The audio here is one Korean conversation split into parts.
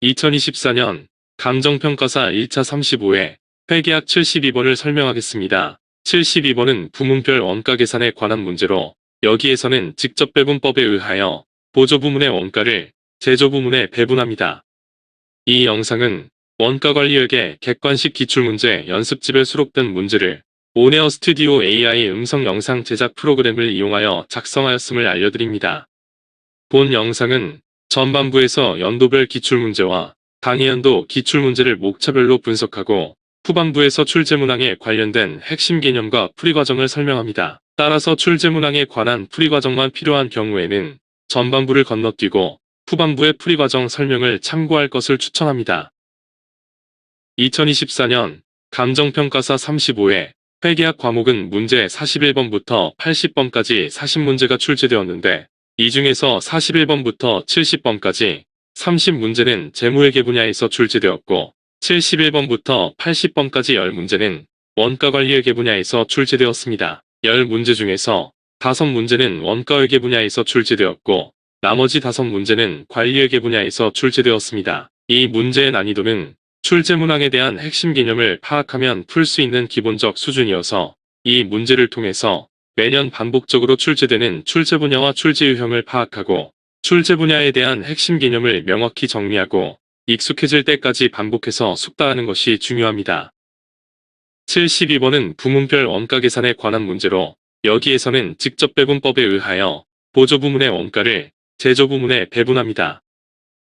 2024년 감정평가사 1차 35회 회계학 72번을 설명하겠습니다. 72번은 부문별 원가계산에 관한 문제로 여기에서는 직접배분법에 의하여 보조부문의 원가를 제조부문에 배분합니다. 이 영상은 원가관리회계 객관식 기출문제 연습집에 수록된 문제를 오네어 스튜디오 AI 음성 영상 제작 프로그램을 이용하여 작성하였음을 알려드립니다. 본 영상은 전반부에서 연도별 기출문제와 당해연도 기출문제를 목차별로 분석하고 후반부에서 출제문항에 관련된 핵심 개념과 풀이과정을 설명합니다. 따라서 출제문항에 관한 풀이과정만 필요한 경우에는 전반부를 건너뛰고 후반부의 풀이과정 설명을 참고할 것을 추천합니다. 2024년 감정평가사 35회 회계학 과목은 문제 41번부터 80번까지 40문제가 출제되었는데 이 중에서 41번부터 70번까지 30문제는 재무회계 분야에서 출제되었고 71번부터 80번까지 10문제는 원가관리회계 분야에서 출제되었습니다. 10문제 중에서 5문제는 원가회계 분야에서 출제되었고 나머지 5문제는 관리회계 분야에서 출제되었습니다. 이 문제의 난이도는 출제문항에 대한 핵심 개념을 파악하면 풀 수 있는 기본적 수준이어서 이 문제를 통해서 매년 반복적으로 출제되는 출제 분야와 출제 유형을 파악하고 출제 분야에 대한 핵심 개념을 명확히 정리하고 익숙해질 때까지 반복해서 숙달하는 것이 중요합니다. 72번은 부문별 원가계산에 관한 문제로 여기에서는 직접배분법에 의하여 보조부문의 원가를 제조부문에 배분합니다.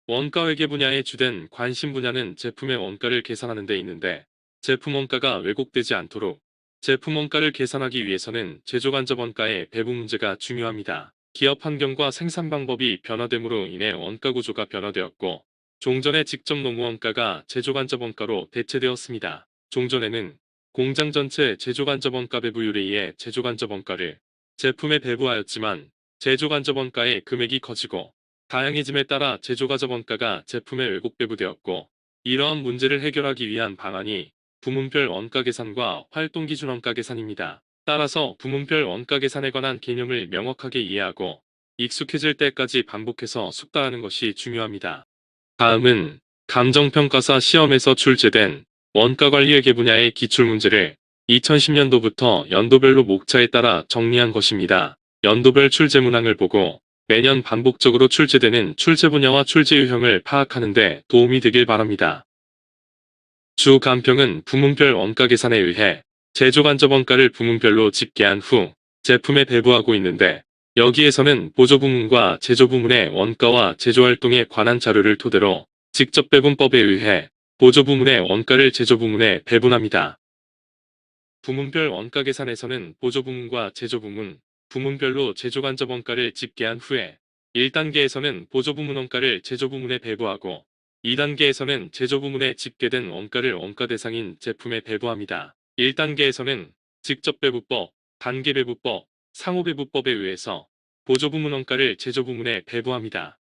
원가회계 분야의 주된 관심 분야는 제품의 원가를 계산하는 데 있는데 제품 원가가 왜곡되지 않도록 제품 원가를 계산하기 위해서는 제조간접원가의 배분 문제가 중요합니다. 기업 환경과 생산 방법이 변화됨으로 인해 원가 구조가 변화되었고 종전의 직접 노무 원가가 제조간접원가로 대체되었습니다. 종전에는 공장 전체 제조간접원가 배부율에 의해 제조간접원가를 제품에 배부하였지만 제조간접원가의 금액이 커지고 다양해짐에 따라 제조간접원가가 제품에 왜곡 배부되었고 이러한 문제를 해결하기 위한 방안이 부문별 원가계산과 활동기준 원가계산입니다. 따라서 부문별 원가계산에 관한 개념을 명확하게 이해하고 익숙해질 때까지 반복해서 숙달하는 것이 중요합니다. 다음은 감정평가사 시험에서 출제된 원가관리회계 분야의 기출문제를 2010년도부터 연도별로 목차에 따라 정리한 것입니다. 연도별 출제문항을 보고 매년 반복적으로 출제되는 출제 분야와 출제 유형을 파악하는 데 도움이 되길 바랍니다. 주 간평은 부문별 원가계산에 의해 제조간접원가를 부문별로 집계한 후 제품에 배부하고 있는데 여기에서는 보조부문과 제조부문의 원가와 제조활동에 관한 자료를 토대로 직접배분법에 의해 보조부문의 원가를 제조부문에 배분합니다. 부문별 원가계산에서는 보조부문과 제조부문, 부문별로 제조간접원가를 집계한 후에 1단계에서는 보조부문 원가를 제조부문에 배부하고 2단계에서는 제조부문에 집계된 원가를 원가 대상인 제품에 배부합니다. 1단계에서는 직접배부법, 단계배부법, 상호배부법에 의해서 보조부문 원가를 제조부문에 배부합니다.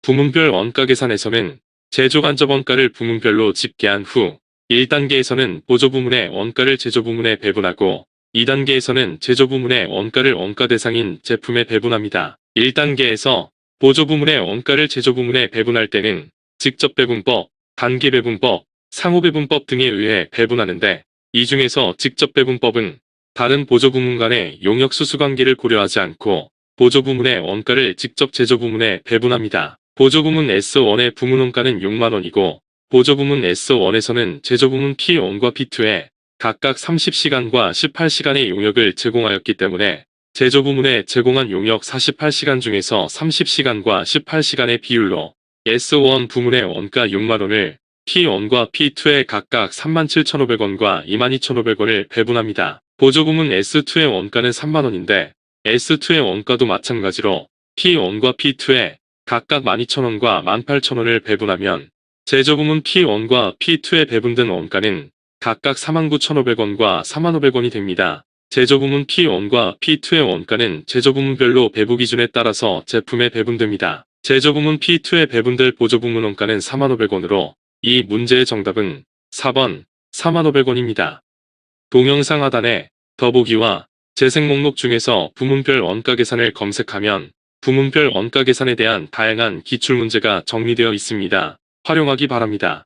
부문별 원가계산에서는 제조간접원가를 부문별로 집계한 후 1단계에서는 보조부문의 원가를 제조부문에 배분하고 2단계에서는 제조부문의 원가를 원가 대상인 제품에 배분합니다. 1단계에서 보조부문의 원가를 제조부문에 배분할 때는 직접배분법, 단계배분법, 상호배분법 등에 의해 배분하는데 이 중에서 직접배분법은 다른 보조부문 간의 용역수수관계를 고려하지 않고 보조부문의 원가를 직접 제조부문에 배분합니다. 보조부문 S1의 부문원가는 6만원이고 보조부문 S1에서는 제조부문 P1과 P2에 각각 30시간과 18시간의 용역을 제공하였기 때문에 제조부문에 제공한 용역 48시간 중에서 30시간과 18시간의 비율로 S1 부문의 원가 6만원을 P1과 P2에 각각 37,500원과 22,500원을 배분합니다. 보조부문 S2의 원가는 3만원인데 S2의 원가도 마찬가지로 P1과 P2에 각각 12,000원과 18,000원을 배분하면 제조부문 P1과 P2에 배분된 원가는 각각 49,500원과 4,500원이 됩니다. 제조부문 P1과 P2의 원가는 제조부문별로 배부 기준에 따라서 제품에 배분됩니다. 제조부문 P2에 배분될 보조부문 원가는 4,500원으로 이 문제의 정답은 4번 4,500원입니다. 동영상 하단에 더보기와 재생 목록 중에서 부문별 원가 계산을 검색하면 부문별 원가 계산에 대한 다양한 기출문제가 정리되어 있습니다. 활용하기 바랍니다.